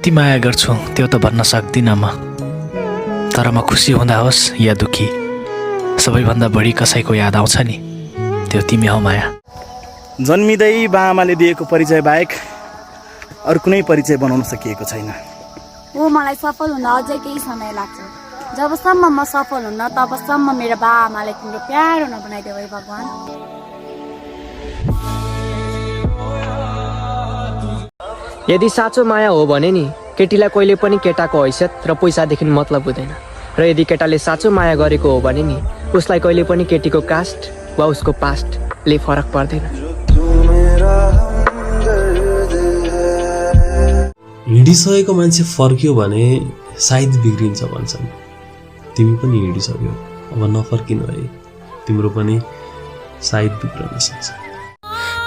कति माया गर्छु त्यो त भन्न सक्दिनँ म, तर म खुसी हुँदा होस् या दुःखी, सबैभन्दा बढी कसैको याद आउँछ नि, त्यो तिमी हौ माया। जन्मिँदै बाआमाले दिएको परिचय बाहेक अरू कुनै परिचय बनाउन सकिएको छैन। मलाई सफल हुन अझै केही समय लाग्छ। जबसम्म म सफल हुन्न तबसम्म मेरो बाआमाले तिम्रो प्यारो नबनाइदेऊ है भगवान्। यदि साँचो माया हो भने नि केटीलाई कहिले पनि केटाको हैसियत र पैसादेखि मतलब हुँदैन, र यदि केटाले साँचो माया गरेको हो भने नि उसलाई कहिले पनि केटीको कास्ट वा उसको पास्टले फरक पर्दैन। हिँडिसकेको मान्छे फर्क्यो भने सायद बिग्रिन्छ भन्छन्। तिमी पनि हिँडिसक्यौ, अब नफर्किनु है, तिम्रो पनि सायद बिग्रन सक्छ।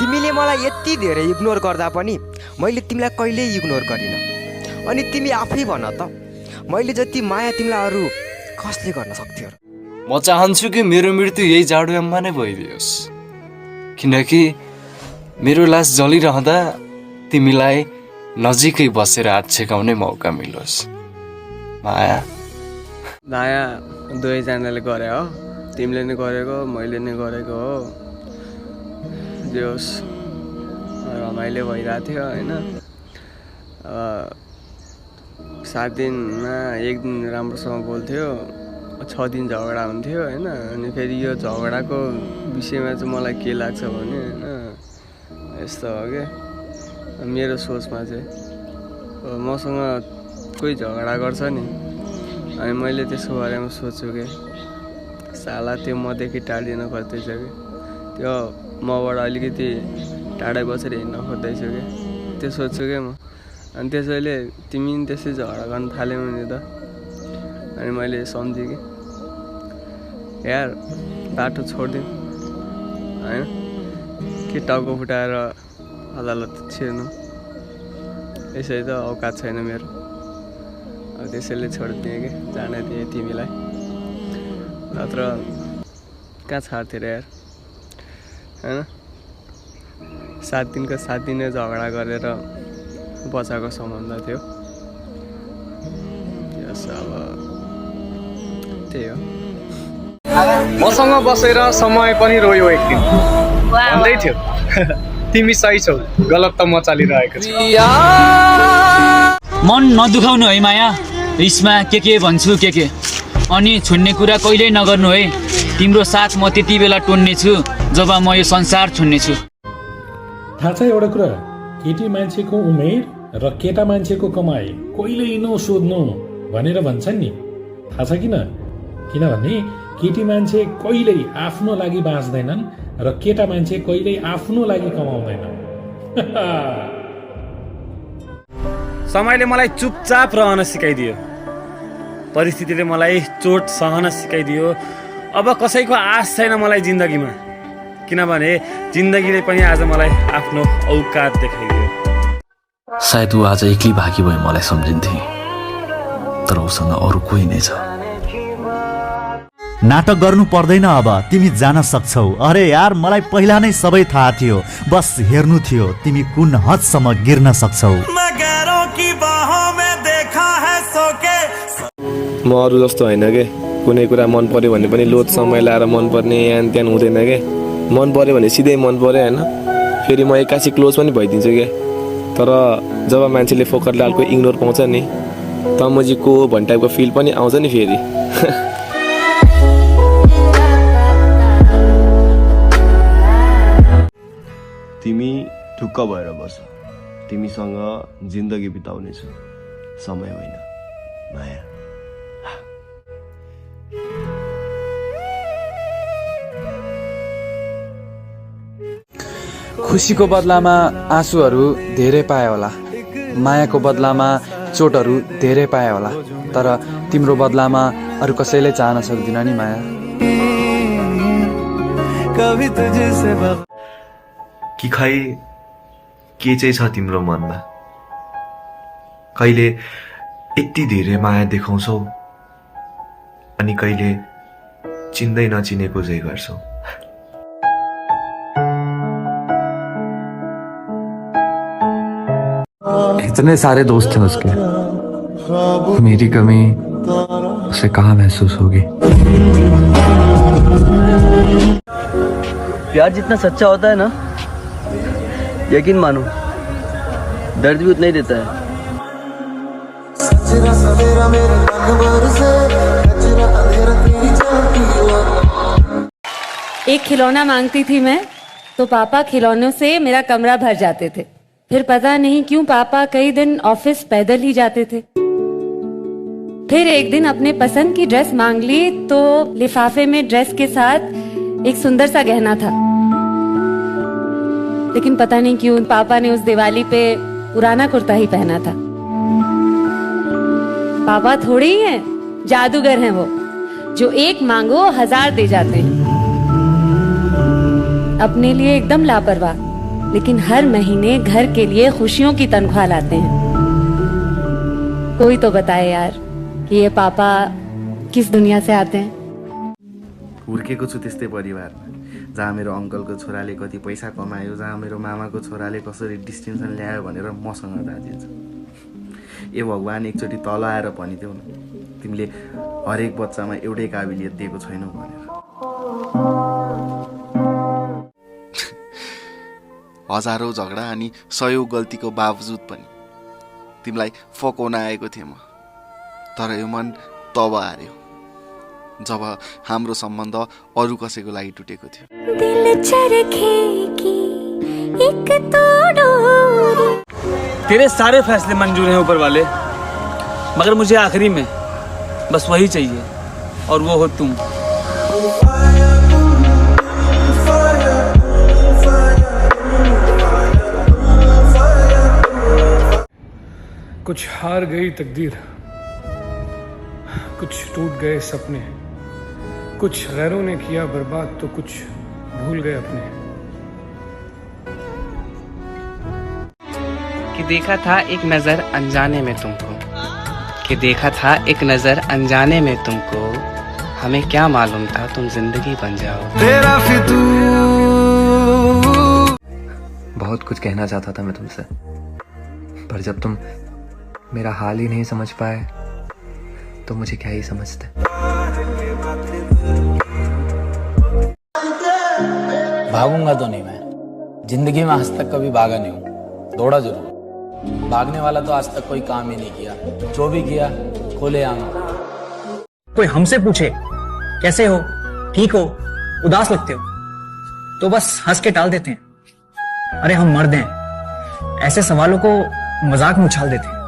तिमीले मलाई यति धेरै इग्नोर गर्दा पनि मैले तिमीलाई कहिल्यै इग्नोर गरिनँ। अनि तिमी आफै भन त, मैले जति माया तिमीलाई अरू कसले गर्न सक्थ्यो र? म चाहन्छु कि मेरो मृत्यु यही जाडोयाममा नै भइदियोस्, किनकि मेरो लास जलिरहँदा तिमीलाई नजिकै बसेर हात छेकाउने मौका मिलोस्। माया माया दुवैजनाले गरे हो, तिमीले नै गरेको मैले नै गरेको हो। जे होस् रमाइलो भइरहेको थियो होइन। 7 दिनमा 1 दिन राम्रोसँग बोल्थ्यो, 6 दिन झगडा हुन्थ्यो होइन। अनि फेरि यो झगडाको विषयमा चाहिँ मलाई के लाग्छ भने होइन, यस्तो हो क्या मेरो सोचमा चाहिँ, मसँग कोही झगडा गर्छ नि अनि मैले त्यसको बारेमा सोच्छु कि साला त्यो मदेखि टाढिन खोज्दैछ कि त्यो मबाट अलिकति टाढै बसेर हिँड्न खोज्दैछु कि त्यो सोच्छु क्या म। अनि त्यसैले तिमी पनि त्यसै झगडा गर्न थाल्यौ नि त। अनि मैले सम्झेँ कि यार बाटो छोडिदिउँ होइन, के टाउको फुटाएर अदालत छिर्नु, यसै त औकात छैन मेरो। अब त्यसैले छोडिदिएँ कि जान दिएँ तिमीलाई, नत्र कहाँ छाड्थ्यो र यार होइन। 7 दिनको 7 दिनै झगडा गरेर बचाएको सम्बन्ध थियो। यस अब त्यही हो। मसँग बसेर समय पनि रोयो एक दिन, भन्दै थियो तिमी सही छौ, गलत त म चालिरहेको छु। मन नदुखाउनु है माया, रिसमा के भन्छु के अनि छोड्ने कुरा कहिल्यै नगर्नु है। तिम्रो साथ म त्यति बेला टोन्ने छु जब म यो संसार छोड्ने छु। थाहा छ एउटा कुरा, केटी मान्छेको उमेर र केटा मान्छेको कमाई कहिल्यै नसोध्नु भनेर भन्छन् नि। थाहा छ किन? किनभने केटी मान्छे कहिल्यै आफ्नो लागि बाँच्दैनन् र केटा मान्छे कहिल्यै आफ्नो लागि कमाउँदैनन्। समयले मलाई चुपचाप रहन सिकाइदियो, परिस्थितिले मलाई चोट सहन सिकाइदियो। अब कसैको आश छैन मलाई जिन्दगीमा, किनभने जिन्दगीले पनि आज मलाई आफ्नो औकात देखाइदियो। सायद ऊ आज एक्लै भागी भए मलाई सम्झिन्थे, तर उसँग अरू कोही नै छ। नाटक गर्नु पर्दैन, अब तिमी जान सक्छौ। अरे यार मलाई पहिला नै सबै थाहा थियो, बस हेर्नु थियो तिमी कुन हदसम्म गिर्न सक्छौ। म अरू जस्तो होइन के, कुनै कुरा मन पर्यो भने पनि लोड समय लाएर मन पर्ने यान त्यान हुँदैन के। मन पर्यो भने सिधै मन पर्यो होइन, फेरि म एक्कासी क्लोज पनि भइदिन्छु क्या। तर जब मान्छेले फोकर लालको इग्नोर पाउँछ नि, त म चाहिँ को हो भन्ने टाइपको फिल पनि आउँछ नि फेरि। तिमी ढुक्क भएर बस, तिमीसँग जिन्दगी बिताउने छु, समय होइन माया। खुसीको बदलामा आँसुहरू धेरै पाए होला, मायाको बदलामा चोटहरू धेरै पाए होला, तर तिम्रो बदलामा अरू कसैले चाहन सक्दिन नि माया। कि खै के चाहिँ छ तिम्रो मनमा? कहिले यति धेरै माया देखाउँछौ अनि कहिले चिन्दै नचिनेको चाहिँ गर्छौ। इतने सारे दोस्त हैं उसके, मेरी कमी उसे कहाँ महसूस होगी। प्यार जितना सच्चा होता है ना, यकीन मानो दर्द भी उतना ही देता है। एक खिलौना मांगती थी मैं, तो पापा खिलौनों से मेरा कमरा भर जाते थे। फिर पता नहीं क्यों पापा कई दिन ऑफिस पैदल ही जाते थे। फिर एक दिन अपने पसंद की ड्रेस मांग ली, तो लिफाफे में ड्रेस के साथ एक सुंदर सा गहना था। लेकिन पता नहीं क्यों पापा ने उस दिवाली पे पुराना कुर्ता ही पहना था। पापा थोड़े ही हैं, जादूगर हैं वो, जो एक मांगो 1000 दे जाते हैं। अपने लिए एकदम लापरवाह, लेकिन हर महीने घर के लिए खुशियों की तनख्वाह लाते हैं। कोई तो बताए यार कि ये पापा किस दुनिया से आते हैं। हुर्केको छु त्यस्तै परिवारमा जहाँ मेरो अङ्कलको छोराले कति पैसा कमायो, जहाँ मेरो मामाको छोराले कसरी डिस्टिङसन ल्यायो भनेर मसँग दाजिन्छ। ए भगवान्, एकचोटि तल आएर भनिदेऊ न, तिमीले हरेक बच्चामा एउटै काबिलियत दिएको छैनौ भनेर। हजारौँ झगडा अनि 100औं गल्तीको बावजुद पनि तिमीलाई फकाउन आएको थिएँ म, तर यो मन तब हार्यो जब हाम्रो सम्बन्ध अरू कसैको लागि टुटेको थियो। तेरे सारे फैसले मंजूर हैं ऊपर वाले, मगर मुझे आखिरी में बस वही चाहिए, और वो हो तुम। कुछ हार गई तकदीर, कुछ टूट गए सपने, कुछ गैरों ने किया बर्बाद तो कुछ भूल गए अपने। कि देखा था एक नजर अनजाने में तुमको, कि देखा था एक नजर अनजाने में तुमको, हमें क्या मालूम था तुम जिंदगी बन जाओ। तेरा बहुत कुछ कहना चाहता था मैं तुमसे, पर जब तुम मेरा हाल ही नहीं समझ पाए तो मुझे क्या ही समझते। भागूंगा तो नहीं मैं, जिंदगी में आज तक कभी भागा नहीं हूँ, दौड़ा जरूर। भागने वाला तो आज तक कोई काम ही नहीं किया, जो भी किया खोले आम। कोई हमसे पूछे कैसे हो, ठीक हो, उदास लगते हो, तो बस हंस के टाल देते हैं। अरे हम मर्द हैं, ऐसे सवालों को मजाक में उछाल देते हैं,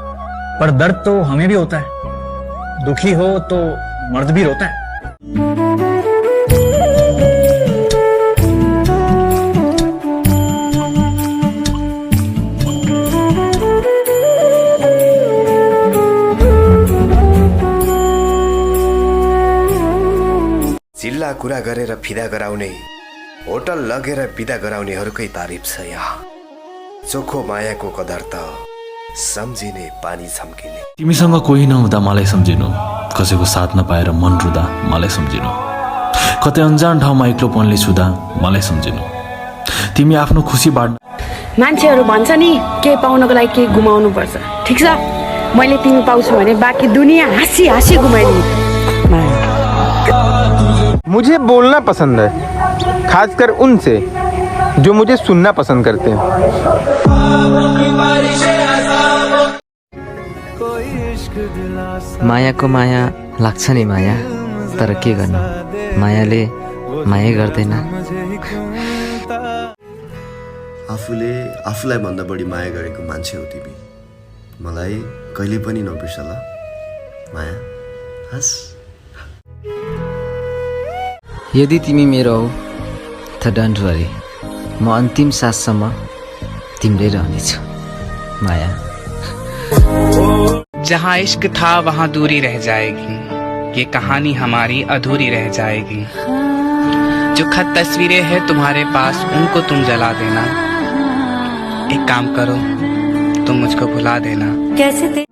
पर दर्द तो हमें भी होता है। दुखी हो तो मर्द भी रोता है। चिल्ला कुरा गरेर फिदा गराउने, होटल लगेर बिदा गराउनेहरूकै तारिफ छ यहाँ। चोखो मायाको कदर त सम्झिने पानी छम्किने। तिमीसँग कोही नहुँदा मलाई सम्झिनु, कसैको साथ नपाएर मन रुँदा मलाई सम्झिनु, कतै अन्जान ठाउँमा एक्लोपनले छुँदा मलाई सम्झिनु। तिमी आफ्नो खुसी बाँड्न। मान्छेहरू भन्छ नि के पाउनको लागि के गुमाउनु पर्छ, ठिक छ, मैले तिमी पाउँछु भने बाँकी दुनिया हाँसी हाँसी घुमाइदिनु। मुझे बोलना पसंद है, खासकर उनसे जो मुझे सुनना पसंद करते हैं। मायाको माया लाग्छ नि माया, तर के गर्नु, मायाले माया गर्दैन। आफूले आफूलाई भन्दा बढी माया गरेको मान्छे हो तिमी, मलाई कहिले पनि नबिर्सला माया। हस्, यदि तिमी मेरो हौ त डोन्ट वरी, म अन्तिम साससम्म तिम्रै रहनेछु माया। जहाँ इश्क था वहाँ दूरी रह जाएगी, ये कहानी हमारी अधूरी रह जाएगी। जो खत तस्वीरें हैं तुम्हारे पास, उनको तुम जला देना। एक काम करो, तुम मुझको भुला देना। कैसे थे?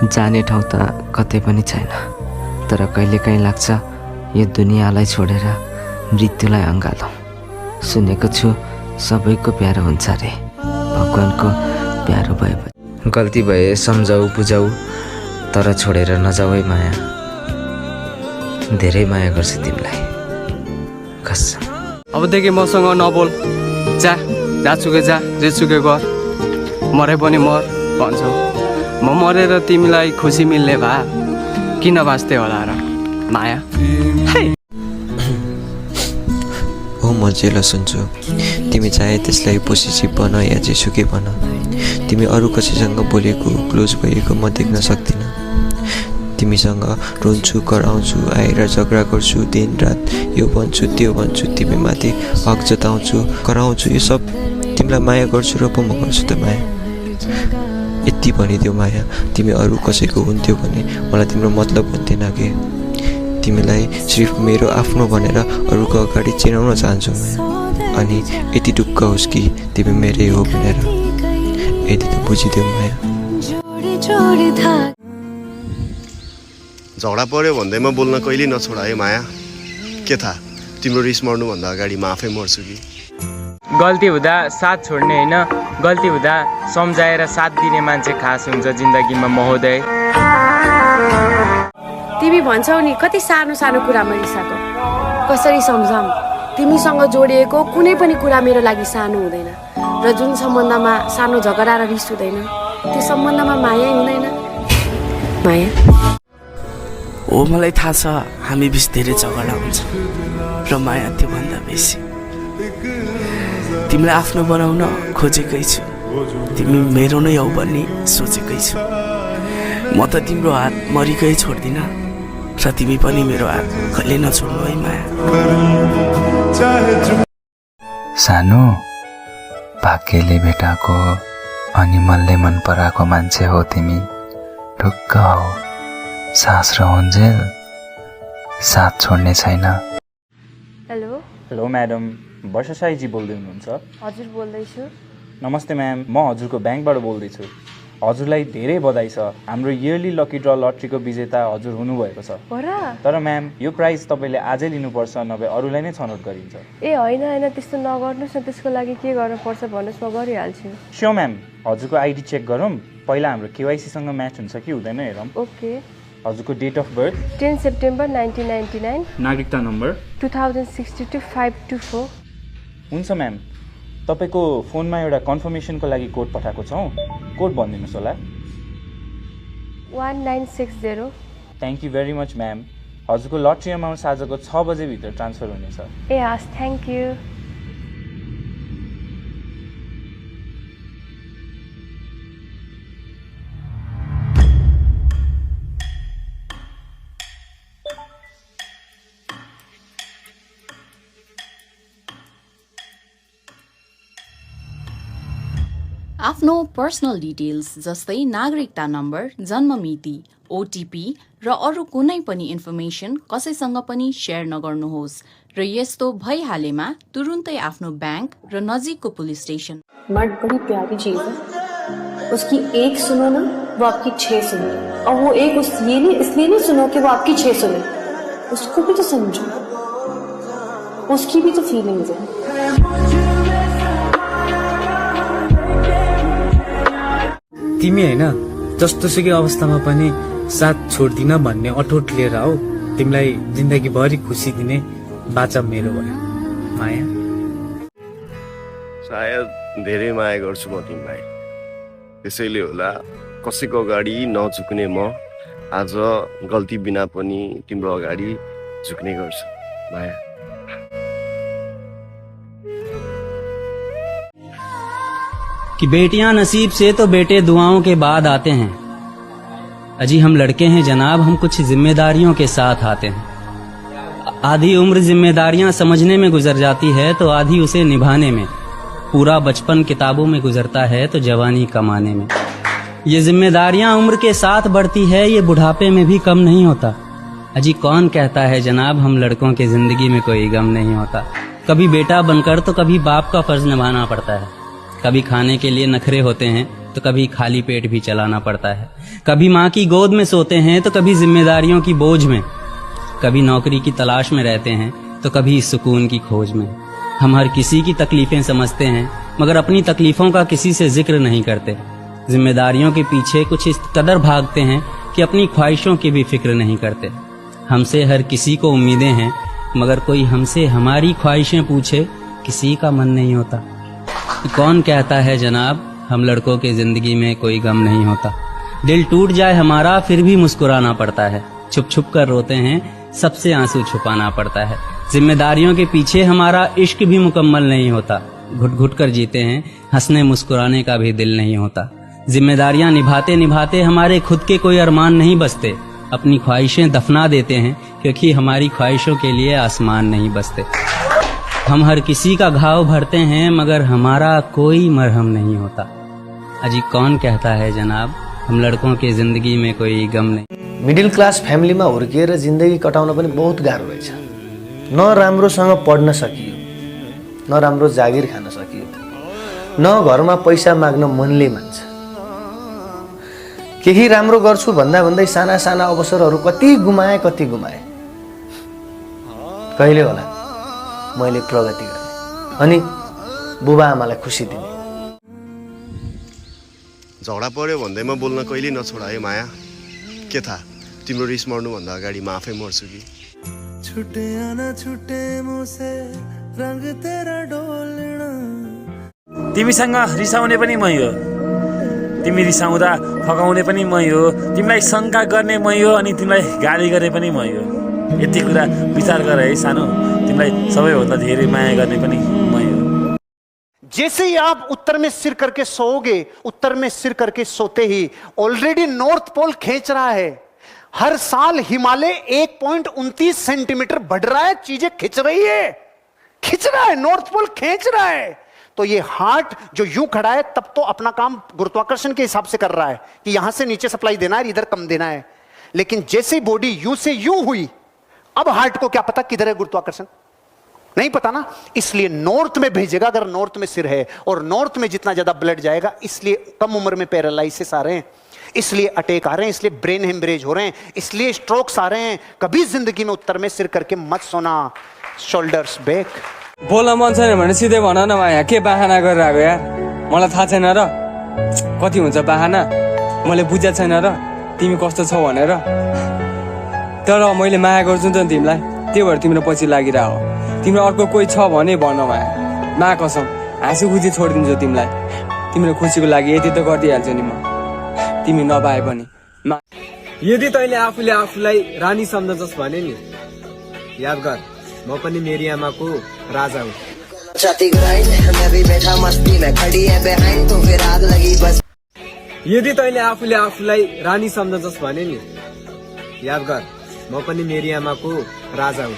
जाने ठाउँ त कतै पनि छैन, तर कहिलेकाहीँ लाग्छ यो दुनियाँलाई छोडेर मृत्युलाई अँगालौँ। सुनेको छु सबैको प्यारो हुन्छ रे, भगवानको प्यारो भएपछि गल्ती भए सम्झाऊ बुझाऊ, तर छोडेर नजाऊ है माया। धेरै माया गर्छु तिमीलाई कसम। अबदेखि मसँग नबोल, जा जहाँसुकै जा, जेसुकै गर, मरे पनि मर भन्छौ। म मरेर तिमीलाई खुसी मिल्ने भए किन बाँच्थे होला र माया। हो म जेल सुन्छु, तिमी चाहे त्यसलाई पोसिटिभ बन या जेसुकै बन, तिमी अरू कसैसँग बोलेको क्लोज भएको म देख्न सक्दिनँ। तिमीसँग रुन्छु, कराउँछु, आएर झगडा गर्छु, दिन रात यो भन्छु त्यो भन्छु, तिमी माथि हक जताउँछु, कराउँछु, यो सब तिमीलाई माया गर्छु र पो म गर्छु त माया। यति भनिदेऊ माया, तिमी अरू कसैको हुन्थ्यो भने मलाई तिम्रो मतलब हुन्थेन कि। तिमीलाई सिर्फ मेरो आफ्नो भनेर अरूको अगाडि चिनाउन चाहन्छु माया। अनि यति ढुक्क होस् कि तिमी मेरै हो भनेर, यति त बुझिदेऊ माया। झगडा पर्यो भन्दैमा बोल्न कहिल्यै नछोडा है माया। के थाहा तिम्रो रिस मर्नुभन्दा अगाडि म आफै मर्छु कि। गल्ती हुँदा साथ छोड्ने होइन, गल्ती हुँदा सम्झाएर साथ दिने मान्छे खास हुन्छ जिन्दगीमा महोदय। तिमी भन्छौ नि कति सानो सानो कुरामा रिसाएको, कसरी सम्झाऊँ? तिमीसँग जोडिएको कुनै पनि कुरा मेरो लागि सानो हुँदैन, र जुन सम्बन्धमा सानो झगडा र रिस हुँदैन त्यो सम्बन्धमा माया हुँदैन। माया हो, मलाई थाहा छ हामी बिच धेरै झगडा हुन्छ र माया त्योभन्दा बेसी। तिमीलाई आफ्नो बनाउन खोजेकै छु, तिमी मेरो नै हौ भन्ने सोचेकै छु। म त तिम्रो हात मरिकै छोड्दिनँ र तिमी पनि मेरो हात कहिले नछोड्नु है माया। सानो भाग्यले भेटाएको अनि मनले मन पराएको मान्छे हो तिमी। ढुक्क हो, सास र हुन्जेल साथ छोड्ने छैन। हेलो हेलो म्याडम, वर्षा साईजी बोल्दै हुनुहुन्छ? हजुर बोल्दैछु। नमस्ते म्याम, म हजुरको ब्याङ्कबाट बोल्दैछु। हजुरलाई धेरै बधाई छ, हाम्रो इयरली लकी ड्र लट्रीको विजेता हजुर हुनुभएको छ। तर म्याम यो प्राइज तपाईँले आजै लिनुपर्छ, नभए अरूलाई नै छनौट गरिन्छ। ए होइन होइन, त्यस्तो नगर्नुहोस् न, त्यसको लागि के गर्नुपर्छ भन्नुहोस्, म गरिहाल्छु। स्योर म्याम, हजुरको आइडी चेक गरौँ, पहिला हाम्रो केवाइसीसँग म्याच हुन्छ कि हुँदैन हेरौँ। ओके। हजुरको डेट अफ बर्थ 10 सेप्टेम्बर 1999। नागरिकता नम्बर 2062-524। हुन्छ म्याम, तपाईँको फोनमा एउटा कन्फर्मेसनको लागि कोड पठाएको छौँ, कोड भनिदिनुहोस् होला। 1960। Thank you very much ma'am. हजुरको लट्री अमाउन्ट साँझको 6 बजेभित्र ट्रान्सफर हुनेछ। ए हस्, थ्याङ्क यू। आफ्नो पर्सनल डिटेल्स जस्तै नागरिकता नम्बर, जन्म मिति, ओटिपी र अरू कुनै पनि इन्फर्मेसन कसैसँग पनि सेयर नगर्नुहोस् र यस्तो भइहालेमा तुरुन्तै आफ्नो बैंक र नजिकको पुलिस स्टेशन। मर्द बड़ी प्यारी चीज है, उसकी एक सुनो ना वो आपकी 6 सुने, और वो एक इसलिए नहीं सुनो कि वो आपकी 6 सुने, उसको भी तो समझो, उसकी भी तो फीलिंग्स है। तिमी होइन जस्तोसुकै अवस्थामा पनि साथ छोड्दिन भन्ने अठोट लिएर आऊ, तिमीलाई जिन्दगीभरि खुसी दिने बाचा मेरो भयो माया। सायद धेरै माया गर्छु म तिमीलाई, त्यसैले होला कसैको अगाडि नझुक्ने म आज गल्ती बिना पनि तिम्रो अगाडि झुक्ने गर्छु माया। कि बेटियां नसीब से तो बेटे दुआओं के बाद आते हैं। अजी हम लड़के हैं जनाब, हम कुछ जिम्मेदारियों के साथ आते हैं। आधी उम्र जिम्मेदारियां समझने में गुजर जाती है तो आधी उसे निभाने में। पूरा बचपन किताबों में गुजरता है तो जवानी कमाने में। ये जिम्मेदारियां उम्र के साथ बढ़ती है, ये बुढ़ापे में भी कम नहीं होता। अजी कौन कहता है जनाब हम लड़कों के जिंदगी में कोई गम नहीं होता। कभी बेटा बनकर तो कभी बाप का फर्ज निभाना पड़ता है। कभी खाने के लिए नखरे होते हैं तो कभी खाली पेट भी चलाना पड़ता है। कभी माँ की गोद में सोते हैं तो कभी जिम्मेदारियों की बोझ में। कभी नौकरी की तलाश में रहते हैं तो कभी सुकून की खोज में। हम हर किसी की तकलीफें समझते हैं मगर अपनी तकलीफों का किसी से जिक्र नहीं करते। जिम्मेदारियों के पीछे कुछ इस कदर भागते हैं कि अपनी ख्वाहिशों की भी फिक्र नहीं करते। हमसे हर किसी को उम्मीदें हैं, मगर कोई हमसे हमारी ख्वाहिशें पूछे किसी का मन नहीं होता। कौन कहता है जनाब हम लड़कों की जिंदगी में कोई गम नहीं होता। दिल टूट जाए हमारा फिर भी मुस्कुराना पड़ता है। छुप छुप कर रोते हैं, सबसे आंसू छुपाना पड़ता है। जिम्मेदारियों के पीछे हमारा इश्क भी मुकम्मल नहीं होता। घुट घुट कर जीते हैं, हंसने मुस्कुराने का भी दिल नहीं होता। जिम्मेदारियां निभाते निभाते हमारे खुद के कोई अरमान नहीं बसते। अपनी ख्वाहिशें दफना देते हैं क्योंकि हमारी ख्वाहिशों के लिए आसमान नहीं बसते। हम हर किसी का घाव भरते हैं मगर हमारा कोई मरहम नहीं होता। अजी कौन कहता है जनाब हम लड़कों की जिंदगी में कोई गम नहीं। मिडिल क्लास फ्यामिलीमा हुर्किएर जिन्दगी कटाउन पनि बहुत गाह्रो रहेछ। न राम्रोसँग पढ्न सकियो, न राम्रो जागिर खान सकियो, न घरमा पैसा माग्न मनले मान्छ। केही राम्रो गर्छु भन्दा भन्दै साना साना अवसरहरू कति गुमाए। कहिले होला मैले प्रगति गर्ने अनि बुबा आमालाई खुसी दिने। झगडा पर्यो भन्दैमा बोल्न कहिले नछोडा है माया। के थाहा तिम्रो रिस मर्नुभन्दा अगाडि म आफै मर्छु कि। छुटे आना छुटे मुझसे रंग तेरा डोलना। तिमीसँग रिसाउने पनि मै हो, तिमी रिसाउँदा फकाउने पनि मै हो, तिमीलाई शङ्का गर्ने मै हो, अनि तिमीलाई गाली गर्ने पनि मै हो। यति कुरा विचार गर है सानो, तिमीलाई सबैभन्दा धेरै माया गर्ने पनि मै हो। जैसे ही आप उत्तर में सिर करके सोओगे, उत्तर में सिर करके सोते ही ऑलरेडी नॉर्थ पोल खींच रहा है। हर साल हिमालय 1.29 सेंटीमीटर बढ़ रहा है, चीजें खिंच रही है, नॉर्थ पोल खींच रहा है। तो ये हार्ट जो यूं खड़ा है तब तो अपना काम गुरुत्वाकर्षण के हिसाब से कर रहा है कि यहां से नीचे सप्लाई देना है, इधर कम देना है। लेकिन जैसे बॉडी यूं से यूं हुई, अब हार्ट को क्या पता किधर है गुरुत्वाकर्षण, नहीं पता ना, इसलिए नॉर्थ में भेजेगा अगर नॉर्थ में सिर है। और नॉर्थ में जितना ज्यादा ब्लड जाएगा इसलिए कम उम्र में पैरालाइसिस आ रहे हैं, इसलिए अटैक आ रहे हैं, इसलिए ब्रेन हेमरेज हो रहे हैं, इसलिए स्ट्रोक्स आ रहे हैं। कभी जिंदगी में उत्तर में सिर करके मत सोना, शोल्डर्स बैक। बोल्न मन छैन भने सिधै भन न माया, के बाहाना गरेर आएको यार, मलाई थाहा छैन र कति हुन्छ बाहाना, मैले बुझेको छैन र तिमी कस्तो छौ भनेर। तर मैले माया गर्छु नि त तिमीलाई, त्यही भएर तिम्रो पछि लागिरह। तिम्रो अर्को कोही छ भने भन माया, मा कसम हाँसी खुसी छोडिदिन्छु तिमीलाई। तिम्रो खुसीको लागि यति त गरिदिइहाल्छु नि म, तिमी नपाए पनि। यदि तैँले आफूले आफूलाई रानी सम्झन्छस् भने नि याद गर म पनि मेरी आमाको राजा हुँ। यदि तैँले आफूले आफूलाई रानी सम्झन्छस् भने नि याद गर म पनि मेरी आमाको राजा हुँ।